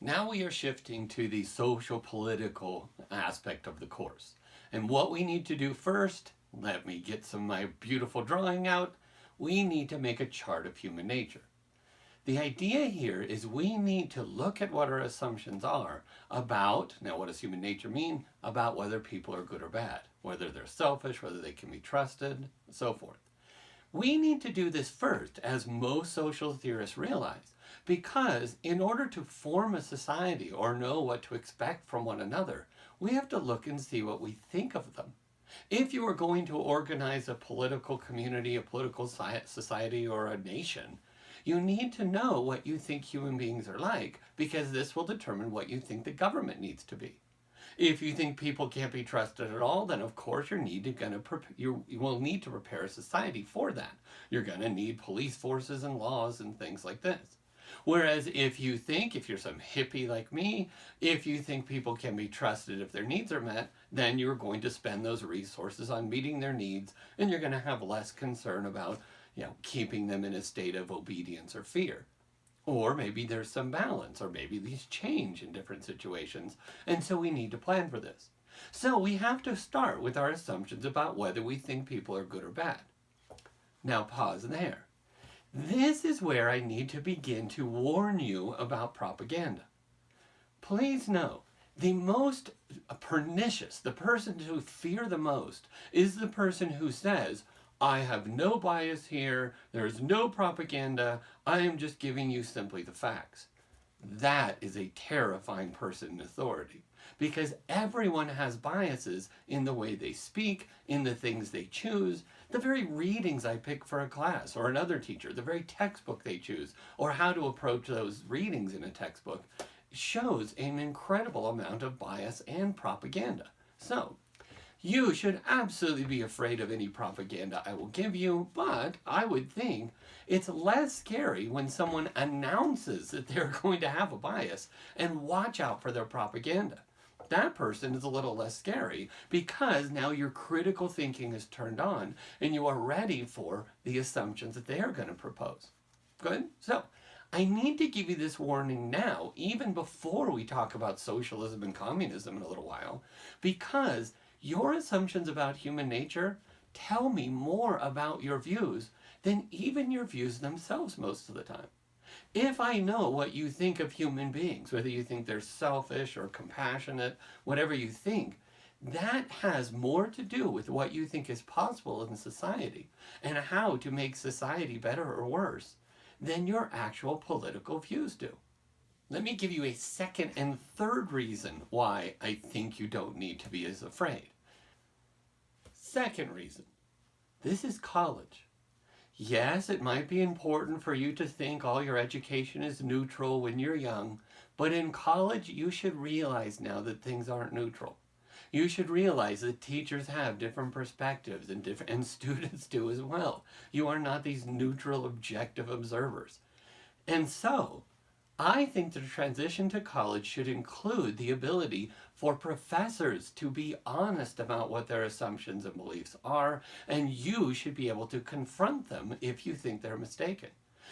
Now we are shifting to the social political aspect of the course. And what we need to do first, let me get my beautiful drawing out, we need to make a chart of human nature. The idea here is we need to look at what our assumptions are about, now what does human nature mean? About whether people are good or bad, whether they're selfish, whether they can be trusted, and so forth. We need to do this first, as most social theorists realize, because in order to form a society or know what to expect from one another, we have to look and see what we think of them. If you are going to organize a political community, a political society, or a nation, you need to know what you think human beings are like, because this will determine what you think the government needs to be. If you think people can't be trusted at all, then of course you will need to prepare a society for that. You're going to need police forces and laws and things like this. Whereas if you're some hippie like me, if you think people can be trusted if their needs are met, then you're going to spend those resources on meeting their needs, and you're going to have less concern about, keeping them in a state of obedience or fear. Or maybe there's some balance, or maybe these change in different situations, and so we need to plan for this. So we have to start with our assumptions about whether we think people are good or bad. Now pause there. This is where I need to begin to warn you about propaganda. Please know, the most pernicious, the person to fear the most, is the person who says, I have no bias here, there's no propaganda, I am just giving you simply the facts. That is a terrifying person in authority, because everyone has biases in the way they speak, in the things they choose, the very readings I pick for a class or another teacher, the very textbook they choose, or how to approach those readings in a textbook, shows an incredible amount of bias and propaganda. So, you should absolutely be afraid of any propaganda I will give you, but I would think it's less scary when someone announces that they're going to have a bias and watch out for their propaganda. That person is a little less scary because now your critical thinking is turned on and you are ready for the assumptions that they are going to propose. Good? So, I need to give you this warning now, even before we talk about socialism and communism in a little while, because your assumptions about human nature tell me more about your views than even your views themselves most of the time. If I know what you think of human beings, whether you think they're selfish or compassionate, whatever you think, that has more to do with what you think is possible in society and how to make society better or worse than your actual political views do. Let me give you a second and third reason why I think you don't need to be as afraid. Second reason, this is college. Yes, it might be important for you to think all your education is neutral when you're young, but in college you should realize now that things aren't neutral. You should realize that teachers have different perspectives and students do as well. You are not these neutral, objective observers. And so, I think the transition to college should include the ability for professors to be honest about what their assumptions and beliefs are, and you should be able to confront them if you think they're mistaken.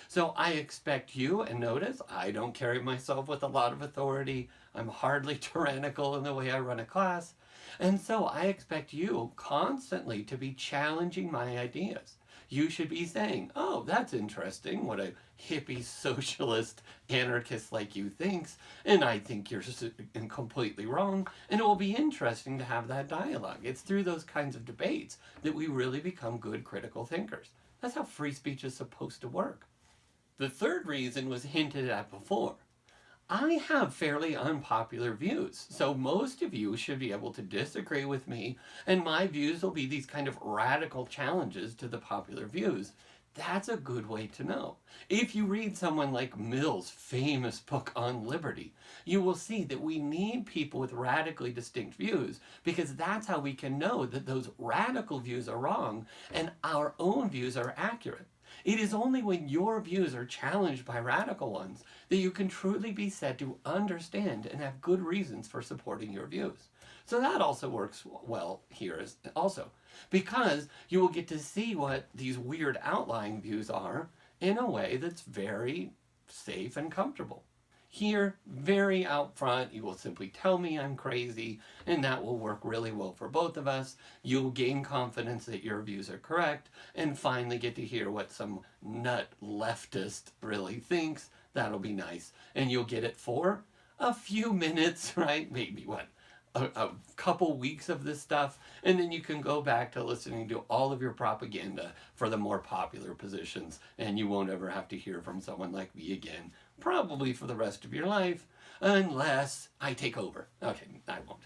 So I expect you, and notice, I don't carry myself with a lot of authority, I'm hardly tyrannical in the way I run a class, and so I expect you constantly to be challenging my ideas. You should be saying, oh, that's interesting, what a hippie, socialist, anarchist like you thinks, and I think you're completely wrong, and it will be interesting to have that dialogue. It's through those kinds of debates that we really become good critical thinkers. That's how free speech is supposed to work. The third reason was hinted at before. I have fairly unpopular views, so most of you should be able to disagree with me, and my views will be these kind of radical challenges to the popular views. That's a good way to know. If you read someone like Mill's famous book on liberty, you will see that we need people with radically distinct views, because that's how we can know that those radical views are wrong and our own views are accurate. It is only when your views are challenged by radical ones that you can truly be said to understand and have good reasons for supporting your views. So that also works well here also, because you will get to see what these weird outlying views are in a way that's very safe and comfortable. Here, very out front, you will simply tell me I'm crazy, and that will work really well for both of us. You'll gain confidence that your views are correct, and finally get to hear what some nut leftist really thinks. That'll be nice. And you'll get it for a few minutes, right? Maybe what? A couple weeks of this stuff, and then you can go back to listening to all of your propaganda for the more popular positions, and you won't ever have to hear from someone like me again, probably for the rest of your life, unless I take over. Okay, I won't.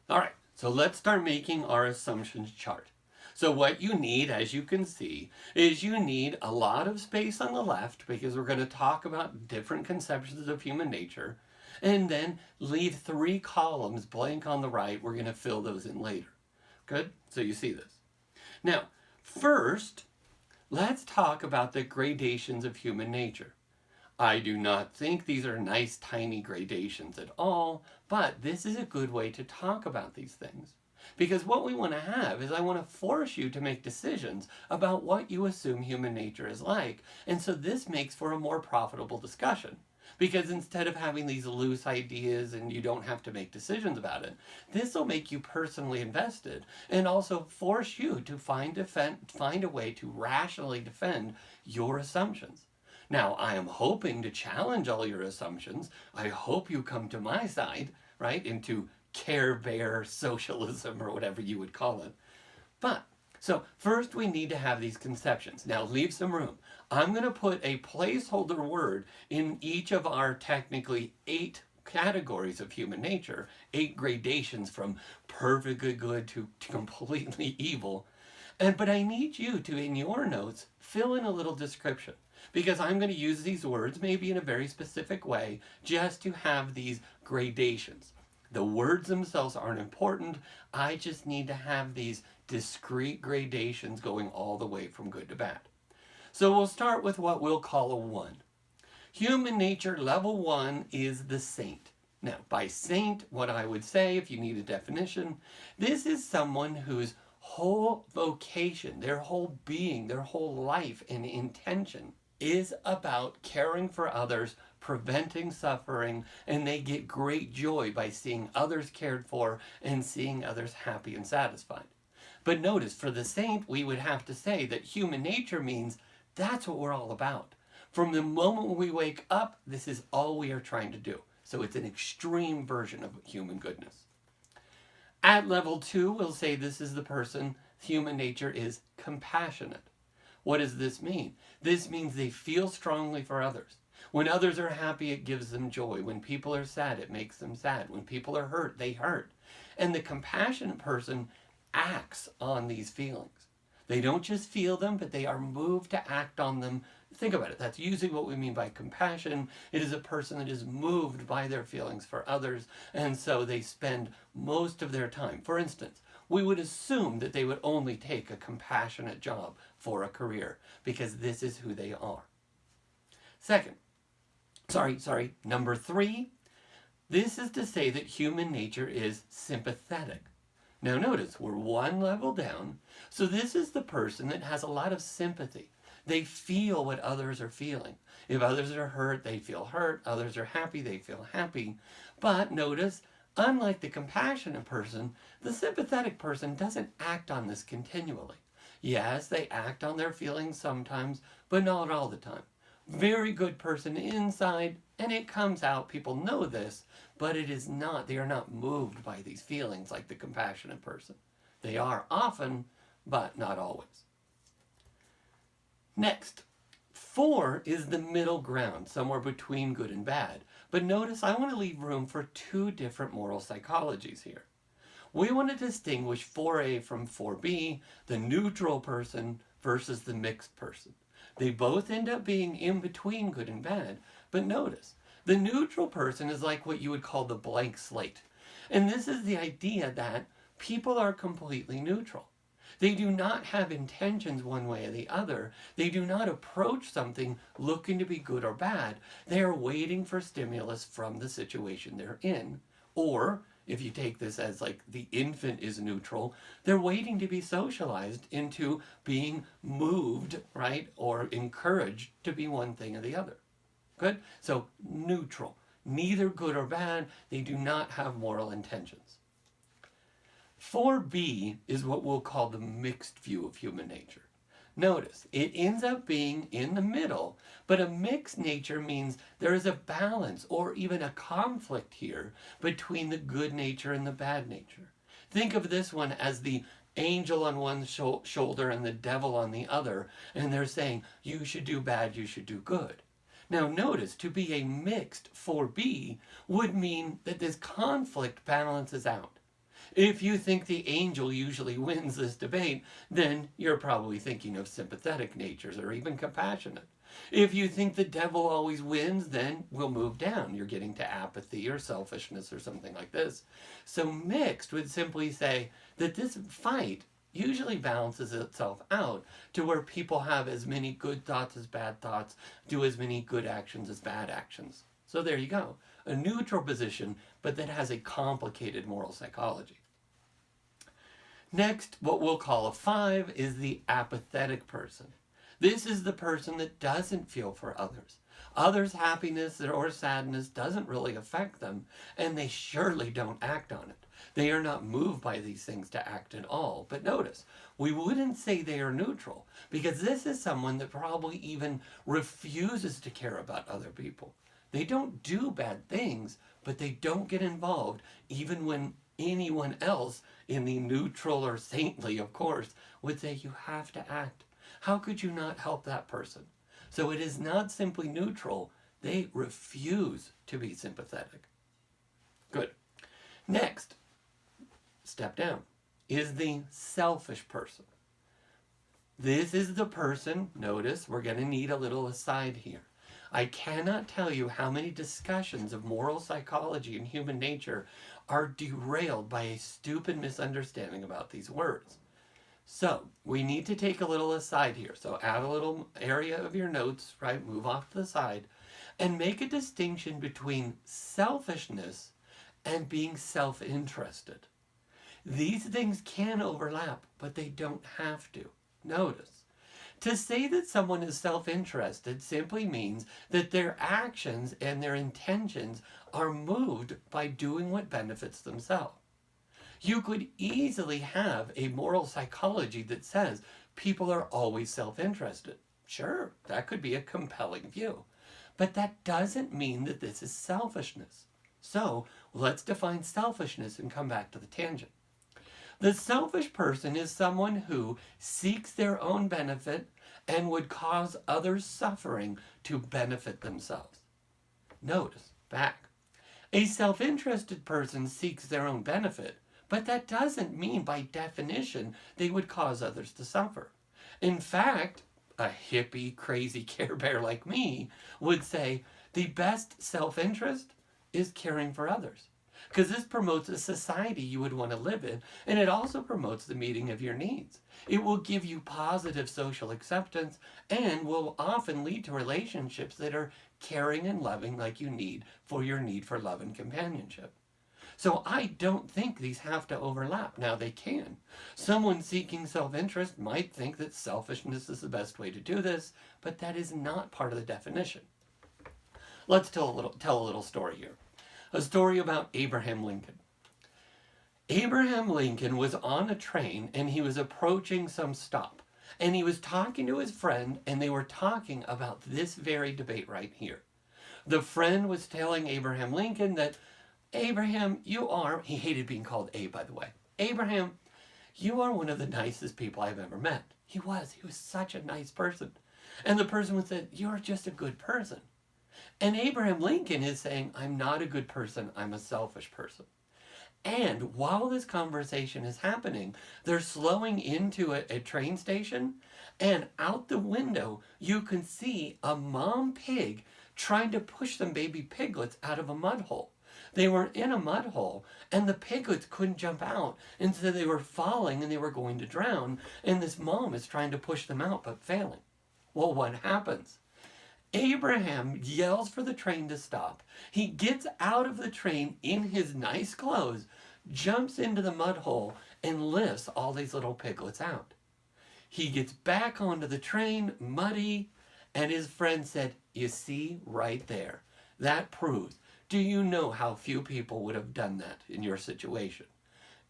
All right, so let's start making our assumptions chart. So what you need, as you can see, is you need a lot of space on the left, because we're going to talk about different conceptions of human nature, and then leave 3 columns blank on the right. We're going to fill those in later. Good? So you see this. Now, first, let's talk about the gradations of human nature. I do not think these are nice, tiny gradations at all, but this is a good way to talk about these things. Because what we want to have is I want to force you to make decisions about what you assume human nature is like. And so this makes for a more profitable discussion. Because instead of having these loose ideas and you don't have to make decisions about it, this will make you personally invested and also force you to find a way to rationally defend your assumptions. Now, I am hoping to challenge all your assumptions. I hope you come to my side, right, into Care Bear socialism or whatever you would call it. But so first we need to have these conceptions. Now leave some room. I'm going to put a placeholder word in each of our technically 8 categories of human nature, 8 gradations from perfectly good to completely evil. But I need you to, in your notes, fill in a little description. Because I'm going to use these words maybe in a very specific way just to have these gradations. The words themselves aren't important. I just need to have these discrete gradations going all the way from good to bad. So we'll start with what we'll call a 1. Human nature level 1 is the saint. Now, by saint, what I would say, if you need a definition, this is someone whose whole vocation, their whole being, their whole life and intention is about caring for others, preventing suffering, and they get great joy by seeing others cared for and seeing others happy and satisfied. But notice, for the saint, we would have to say that human nature means that's what we're all about. From the moment we wake up, this is all we are trying to do. So it's an extreme version of human goodness. At level 2, we'll say this is the person, human nature is compassionate. What does this mean? This means they feel strongly for others. When others are happy, it gives them joy. When people are sad, it makes them sad. When people are hurt, they hurt. And the compassionate person acts on these feelings. They don't just feel them, but they are moved to act on them. Think about it. That's usually what we mean by compassion. It is a person that is moved by their feelings for others, and so they spend most of their time. For instance, we would assume that they would only take a compassionate job for a career because this is who they are. Number 3, this is to say that human nature is sympathetic. Now notice, we're 1 level down, so this is the person that has a lot of sympathy. They feel what others are feeling. If others are hurt, they feel hurt. Others are happy, they feel happy. But notice, unlike the compassionate person, the sympathetic person doesn't act on this continually. Yes, they act on their feelings sometimes, but not all the time. Very good person inside, and it comes out, people know this, but it is not, they are not moved by these feelings like the compassionate person. They are often, but not always. Next, 4 is the middle ground, somewhere between good and bad. But notice I want to leave room for 2 different moral psychologies here. We want to distinguish 4A from 4B, the neutral person versus the mixed person. They both end up being in between good and bad, but notice, the neutral person is like what you would call the blank slate. And this is the idea that people are completely neutral. They do not have intentions one way or the other. They do not approach something looking to be good or bad. They are waiting for stimulus from the situation they're in. Or, if you take this as like the infant is neutral, they're waiting to be socialized into being moved, right, or encouraged to be one thing or the other. Good? So, neutral. neither good or bad. They do not have moral intentions. 4b is what we'll call the mixed view of human nature. Notice, it ends up being in the middle, but a mixed nature means there is a balance or even a conflict here between the good nature and the bad nature. Think of this one as the angel on one shoulder and the devil on the other, and they're saying, you should do bad, you should do good. Now notice, to be a mixed 4b would mean that this conflict balances out. If you think the angel usually wins this debate, then you're probably thinking of sympathetic natures or even compassionate. If you think the devil always wins, then we'll move down. You're getting to apathy or selfishness or something like this. So mixed would simply say that this fight usually balances itself out to where people have as many good thoughts as bad thoughts, do as many good actions as bad actions. So there you go. A neutral position, but that has a complicated moral psychology. Next, what we'll call a 5 is the apathetic person. This is the person that doesn't feel for others. Others' happiness or sadness doesn't really affect them, and they surely don't act on it. They are not moved by these things to act at all. But notice, we wouldn't say they are neutral, because this is someone that probably even refuses to care about other people. They don't do bad things, but they don't get involved even when anyone else in the neutral or saintly, of course, would say you have to act. How could you not help that person? So it is not simply neutral. They refuse to be sympathetic. Good. Next, step down, is the selfish person. This is the person, notice, we're going to need a little aside here. I cannot tell you how many discussions of moral psychology and human nature are derailed by a stupid misunderstanding about these words. So, we need to take a little aside here. So add a little area of your notes, right? Move off to the side and make a distinction between selfishness and being self-interested. These things can overlap, but they don't have to. Notice. To say that someone is self-interested simply means that their actions and their intentions are moved by doing what benefits themselves. You could easily have a moral psychology that says people are always self-interested. Sure, that could be a compelling view. But that doesn't mean that this is selfishness. So let's define selfishness and come back to the tangent. The selfish person is someone who seeks their own benefit and would cause others suffering to benefit themselves. Notice, back. A self-interested person seeks their own benefit, but that doesn't mean by definition they would cause others to suffer. In fact, a hippie, crazy Care Bear like me would say the best self-interest is caring for others. Because this promotes a society you would want to live in, and it also promotes the meeting of your needs. It will give you positive social acceptance and will often lead to relationships that are caring and loving like you need for your need for love and companionship. So I don't think these have to overlap. Now they can. Someone seeking self-interest might think that selfishness is the best way to do this, but that is not part of the definition. Let's tell a little story here. A story about Abraham Lincoln. Abraham Lincoln was on a train and he was approaching some stop. And he was talking to his friend and they were talking about this very debate right here. The friend was telling Abraham Lincoln that, Abraham, he hated being called A, by the way. Abraham, you are one of the nicest people I've ever met. He was such a nice person. And the person would say, you're just a good person. And Abraham Lincoln is saying, I'm not a good person, I'm a selfish person. And while this conversation is happening, they're slowing into a train station, and out the window, you can see a mom pig trying to push some baby piglets out of a mud hole. They were in a mud hole, and the piglets couldn't jump out, and so they were falling and they were going to drown, and this mom is trying to push them out, but failing. Well, what happens? Abraham yells for the train to stop. He gets out of the train in his nice clothes, jumps into the mud hole, and lifts all these little piglets out. He gets back onto the train, muddy, and his friend said, you see, right there, that proves Do you know how few people would have done that in your situation?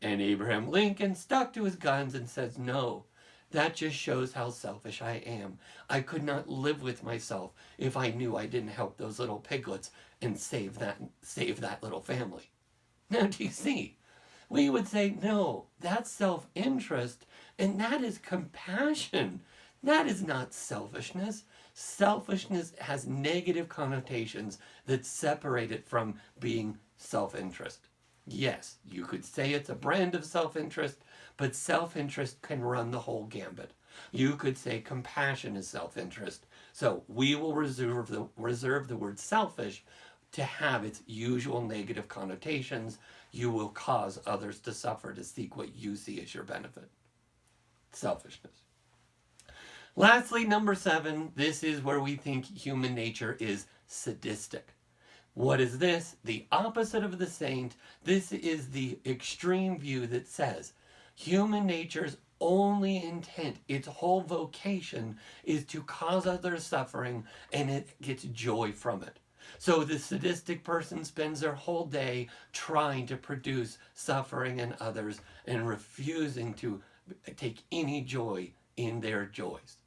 And Abraham Lincoln stuck to his guns and says, no, that just shows how selfish I am. I could not live with myself if I knew I didn't help those little piglets and save that little family. Now, do you see? We would say, no, that's self-interest, and that is compassion. That is not selfishness. Selfishness has negative connotations that separate it from being self-interest. Yes, you could say it's a brand of self-interest, but self-interest can run the whole gambit. You could say compassion is self-interest. So we will reserve the word selfish to have its usual negative connotations. You will cause others to suffer to seek what you see as your benefit. Selfishness. Lastly, number 7, this is where we think human nature is sadistic. What is this? The opposite of the saint. This is the extreme view that says human nature's only intent, its whole vocation, is to cause others suffering, and it gets joy from it. So the sadistic person spends their whole day trying to produce suffering in others and refusing to take any joy in their joys.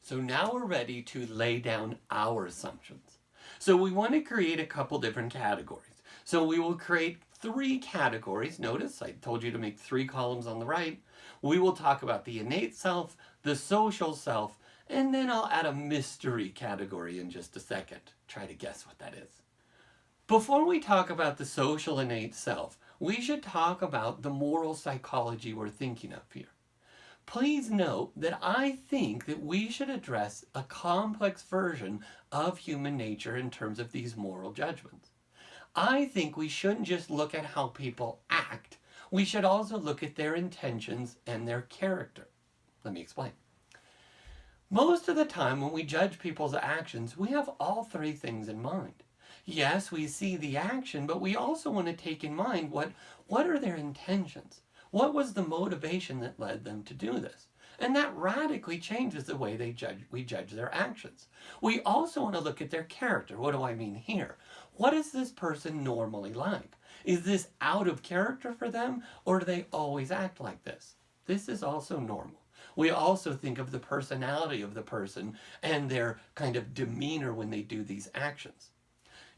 So now we're ready to lay down our assumptions. So we want to create a couple different categories. So we will create 3 categories. Notice I told you to make 3 columns on the right. We will talk about the innate self, the social self, and then I'll add a mystery category in just a second. Try to guess what that is. Before we talk about the social innate self, we should talk about the moral psychology we're thinking of here. Please note that I think that we should address a complex version of human nature in terms of these moral judgments. I think we shouldn't just look at how people act. We should also look at their intentions and their character. Let me explain. Most of the time when we judge people's actions, we have all 3 things in mind. Yes, we see the action, but we also want to take in mind what are their intentions? What was the motivation that led them to do this? And that radically changes the way we judge their actions. We also want to look at their character. What do I mean here? What is this person normally like? Is this out of character for them, or do they always act like this? This is also normal. We also think of the personality of the person and their kind of demeanor when they do these actions.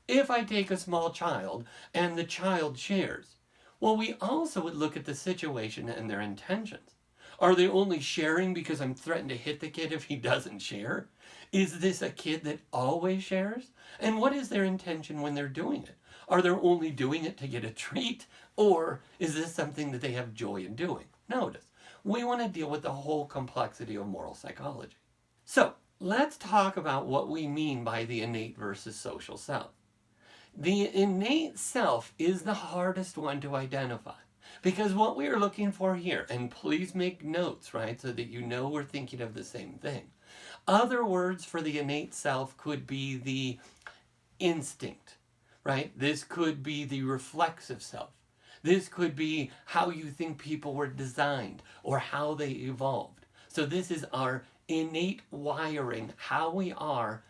If I take a small child and the child shares, well, we also would look at the situation and their intentions. Are they only sharing because I'm threatened to hit the kid if he doesn't share? Is this a kid that always shares? And what is their intention when they're doing it? Are they only doing it to get a treat? Or is this something that they have joy in doing? Notice, we want to deal with the whole complexity of moral psychology. So, let's talk about what we mean by the innate versus social self. The innate self is the hardest one to identify, because what we are looking for here, and please make notes, right, so that you know we're thinking of the same thing. Other words for the innate self could be the instinct, right? This could be the reflexive self. This could be how you think people were designed or how they evolved. So this is our innate wiring, how we are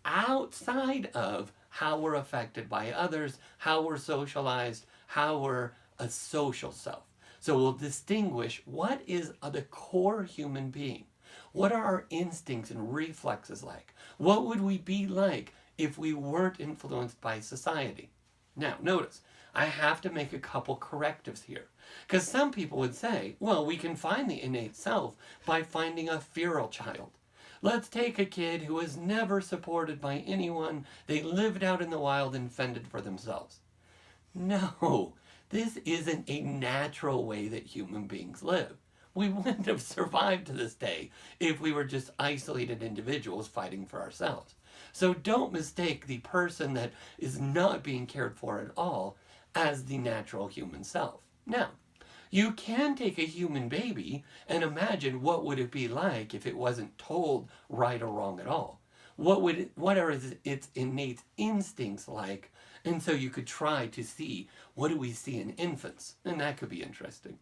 outside of how we're affected by others, how we're socialized, how we're a social self. So we'll distinguish what is the core human being. What are our instincts and reflexes like? What would we be like if we weren't influenced by society? Now, notice, I have to make a couple correctives here. Because some people would say, well, we can find the innate self by finding a feral child. Let's take a kid who was never supported by anyone. They lived out in the wild and fended for themselves. No, this isn't a natural way that human beings live. We wouldn't have survived to this day if we were just isolated individuals fighting for ourselves. So don't mistake the person that is not being cared for at all as the natural human self. Now, you can take a human baby and imagine what would it be like if it wasn't told right or wrong at all. What are its innate instincts like? And so you could try to see, what do we see in infants? And that could be interesting.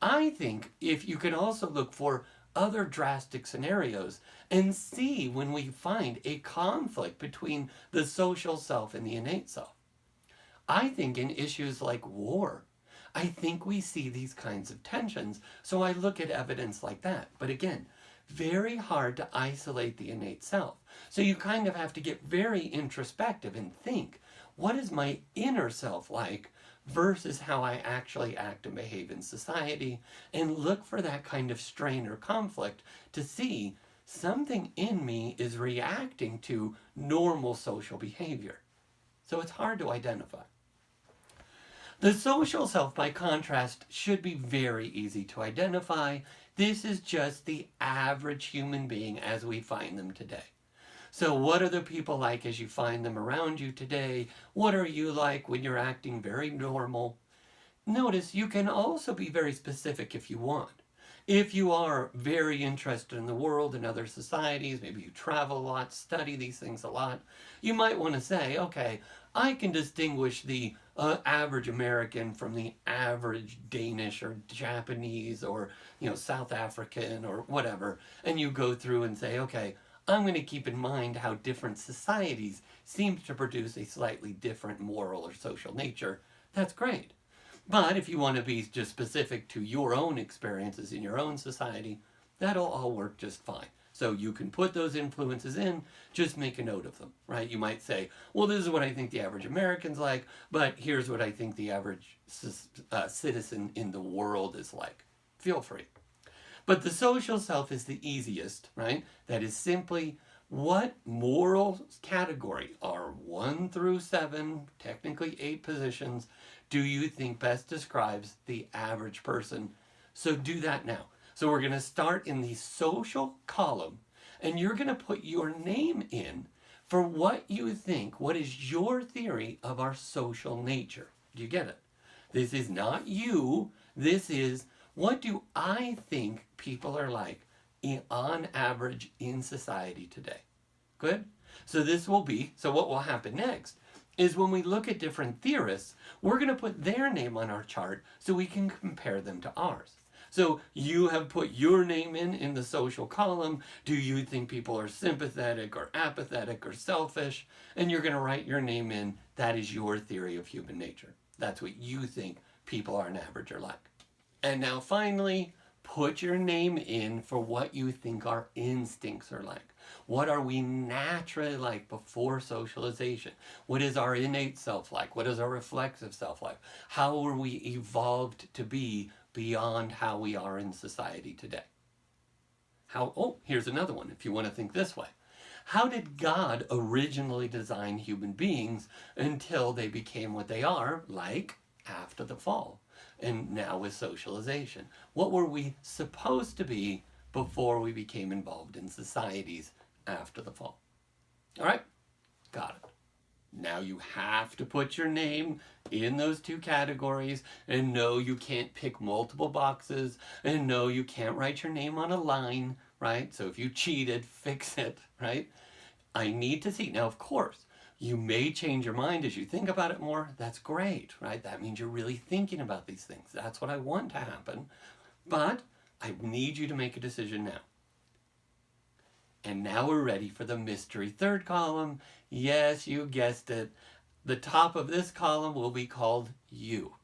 I think if you can also look for other drastic scenarios and see when we find a conflict between the social self and the innate self. I think in issues like war, I think we see these kinds of tensions, so I look at evidence like that. But again, very hard to isolate the innate self. So you kind of have to get very introspective and think, what is my inner self like versus how I actually act and behave in society, and look for that kind of strain or conflict to see something in me is reacting to normal social behavior. So it's hard to identify. The social self, by contrast, should be very easy to identify. This is just the average human being as we find them today. So what are the people like as you find them around you today? What are you like when you're acting very normal? Notice you can also be very specific if you want. If you are very interested in the world and other societies, maybe you travel a lot, study these things a lot, you might want to say, okay, I can distinguish the average American from the average Danish or Japanese or South African or whatever, and you go through and say, okay, I'm going to keep in mind how different societies seem to produce a slightly different moral or social nature. That's great. But if you want to be just specific to your own experiences in your own society, that'll all work just fine. So you can put those influences in, just make a note of them, right? You might say, well, this is what I think the average American's like, but here's what I think the average citizen in the world is like. Feel free. But the social self is the easiest, right? That is simply what moral category are 1 through 7, technically 8 positions, do you think best describes the average person? So do that now. So we're going to start in the social column, and you're going to put your name in for what you think, what is your theory of our social nature. Do you get it? This is not you. This is, what do I think people are like on average in society today? Good? So this will be, so what will happen next is when we look at different theorists, we're going to put their name on our chart so we can compare them to ours. So you have put your name in the social column. Do you think people are sympathetic or apathetic or selfish? And you're going to write your name in. That is your theory of human nature. That's what you think people are on average or like. And now finally, put your name in for what you think our instincts are like. What are we naturally like before socialization? What is our innate self like? What is our reflexive self like? How were we evolved to be beyond how we are in society today? Here's another one if you want to think this way. How did God originally design human beings until they became what they are, like after the fall? And now with socialization. What were we supposed to be before we became involved in societies after the fall? All right, got it. Now you have to put your name in those 2 categories, and no, you can't pick multiple boxes, and no, you can't write your name on a line, right? So if you cheated, fix it, right? I need to see. Now, of course, you may change your mind as you think about it more. That's great, right? That means you're really thinking about these things. That's what I want to happen. But I need you to make a decision now. And now we're ready for the mystery 3rd column. Yes, you guessed it. The top of this column will be called you.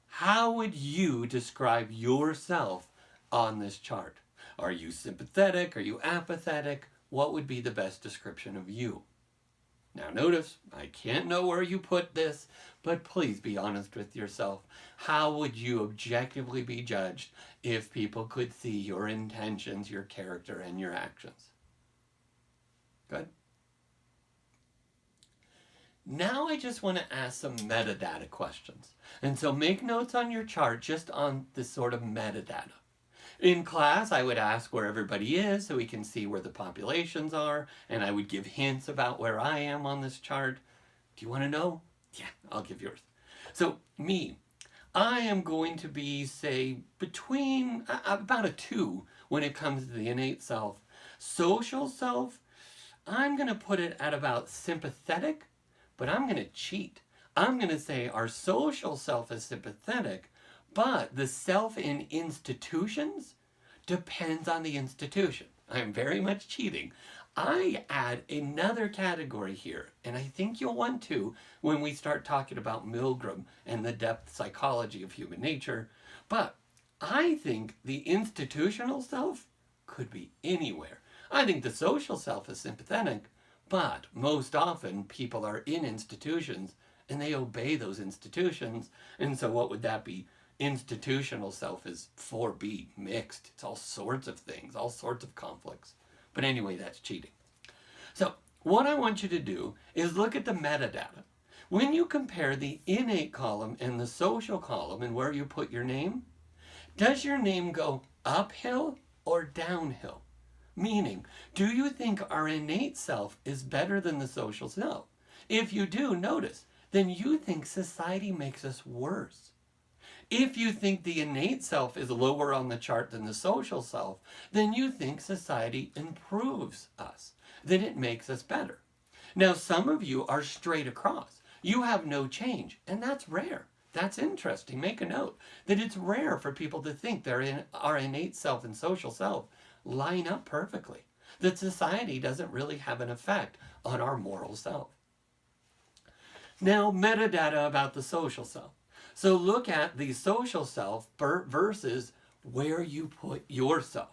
How would you describe yourself on this chart? Are you sympathetic? Are you apathetic? What would be the best description of you? Now notice, I can't know where you put this, but please be honest with yourself. How would you objectively be judged if people could see your intentions, your character, and your actions? Good. Now I just want to ask some metadata questions. And so make notes on your chart just on this sort of metadata. In class, I would ask where everybody is so we can see where the populations are, and I would give hints about where I am on this chart. Do you want to know? Yeah, I'll give yours. So me, I am going to be, say, between about a 2 when it comes to the innate self. Social self, I'm going to put it at about sympathetic, but I'm going to cheat. I'm going to say our social self is sympathetic, but the self in institutions depends on the institution. I'm very much cheating. I add another category here, and I think you'll want to when we start talking about Milgram and the depth psychology of human nature. But I think the institutional self could be anywhere. I think the social self is sympathetic, but most often people are in institutions and they obey those institutions. And so what would that be? Institutional self is 4B, mixed. It's all sorts of things, all sorts of conflicts. But anyway, that's cheating. So what I want you to do is look at the metadata. When you compare the innate column and the social column and where you put your name, does your name go uphill or downhill? Meaning, do you think our innate self is better than the social self? If you do, notice, then you think society makes us worse. If you think the innate self is lower on the chart than the social self, then you think society improves us, that it makes us better. Now, some of you are straight across. You have no change, and that's rare. That's interesting. Make a note that it's rare for people to think our innate self and social self line up perfectly, that society doesn't really have an effect on our moral self. Now, metadata about the social self. So look at the social self versus where you put yourself.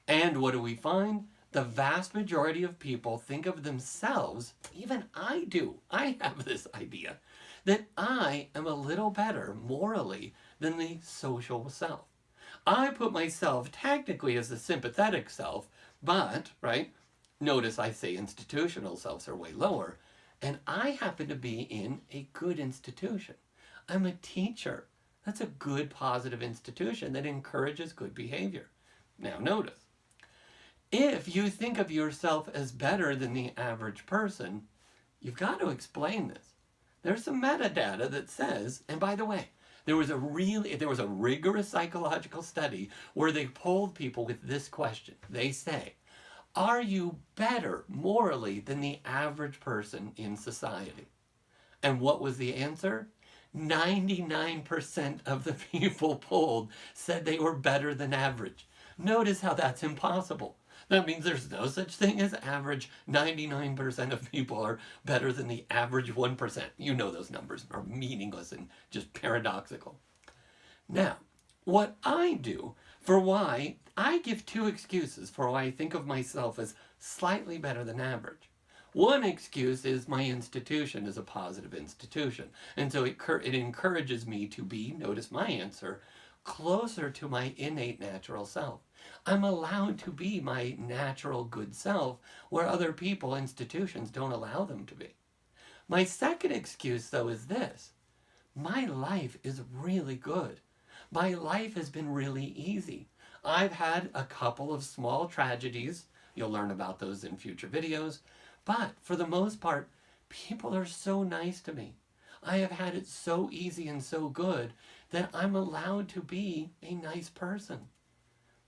And what do we find? The vast majority of people think of themselves, even I do, I have this idea, that I am a little better morally than the social self. I put myself technically as the sympathetic self, but, right, notice I say institutional selves are way lower, and I happen to be in a good institution. I'm a teacher. That's a good, positive institution that encourages good behavior. Now notice, if you think of yourself as better than the average person, you've got to explain this. There's some metadata that says, and by the way, there was a rigorous psychological study where they polled people with this question. They say, are you better morally than the average person in society? And what was the answer? 99% of the people polled said they were better than average. Notice how that's impossible. That means there's no such thing as average. 99% of people are better than the average 1%. You know those numbers are meaningless and just paradoxical. Now, what I do for why I give two excuses for why I think of myself as slightly better than average. One excuse is my institution is a positive institution. And so it encourages me to be, notice my answer, closer to my innate natural self. I'm allowed to be my natural good self where other people, institutions don't allow them to be. My second excuse, though, is this. My life is really good. My life has been really easy. I've had a couple of small tragedies. You'll learn about those in future videos. But for the most part, people are so nice to me. I have had it so easy and so good that I'm allowed to be a nice person.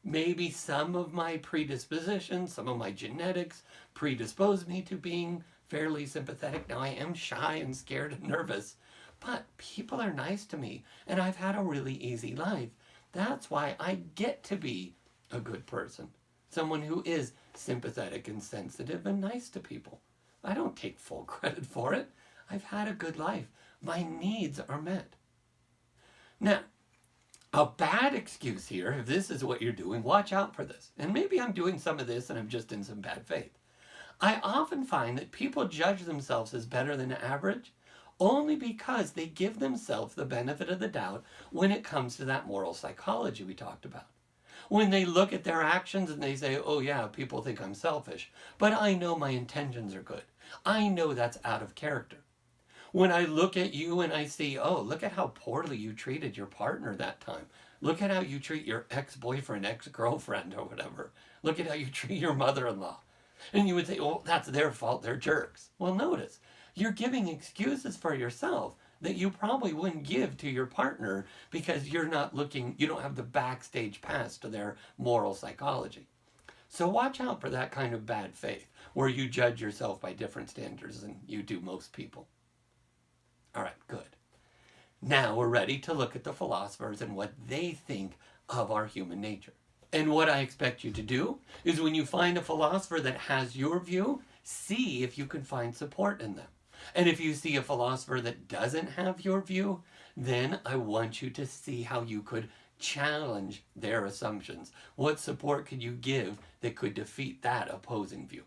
Maybe some of my predispositions, some of my genetics predispose me to being fairly sympathetic. Now I am shy and scared and nervous, but people are nice to me and I've had a really easy life. That's why I get to be a good person. Someone who is sympathetic and sensitive and nice to people. I don't take full credit for it. I've had a good life. My needs are met. Now, a bad excuse here, if this is what you're doing, watch out for this. And maybe I'm doing some of this and I'm just in some bad faith. I often find that people judge themselves as better than average only because they give themselves the benefit of the doubt when it comes to that moral psychology we talked about. When they look at their actions and they say, oh yeah, people think I'm selfish, but I know my intentions are good. I know that's out of character. When I look at you and I see, oh, look at how poorly you treated your partner that time. Look at how you treat your ex-boyfriend, ex-girlfriend, or whatever. Look at how you treat your mother-in-law. And you would say, oh, that's their fault, they're jerks. Well, notice, you're giving excuses for yourself that you probably wouldn't give to your partner because you're not looking, you don't have the backstage pass to their moral psychology. So watch out for that kind of bad faith where you judge yourself by different standards than you do most people. All right, good. Now we're ready to look at the philosophers and what they think of our human nature. And what I expect you to do is when you find a philosopher that has your view, see if you can find support in them. And if you see a philosopher that doesn't have your view, then I want you to see how you could challenge their assumptions. What support could you give that could defeat that opposing view?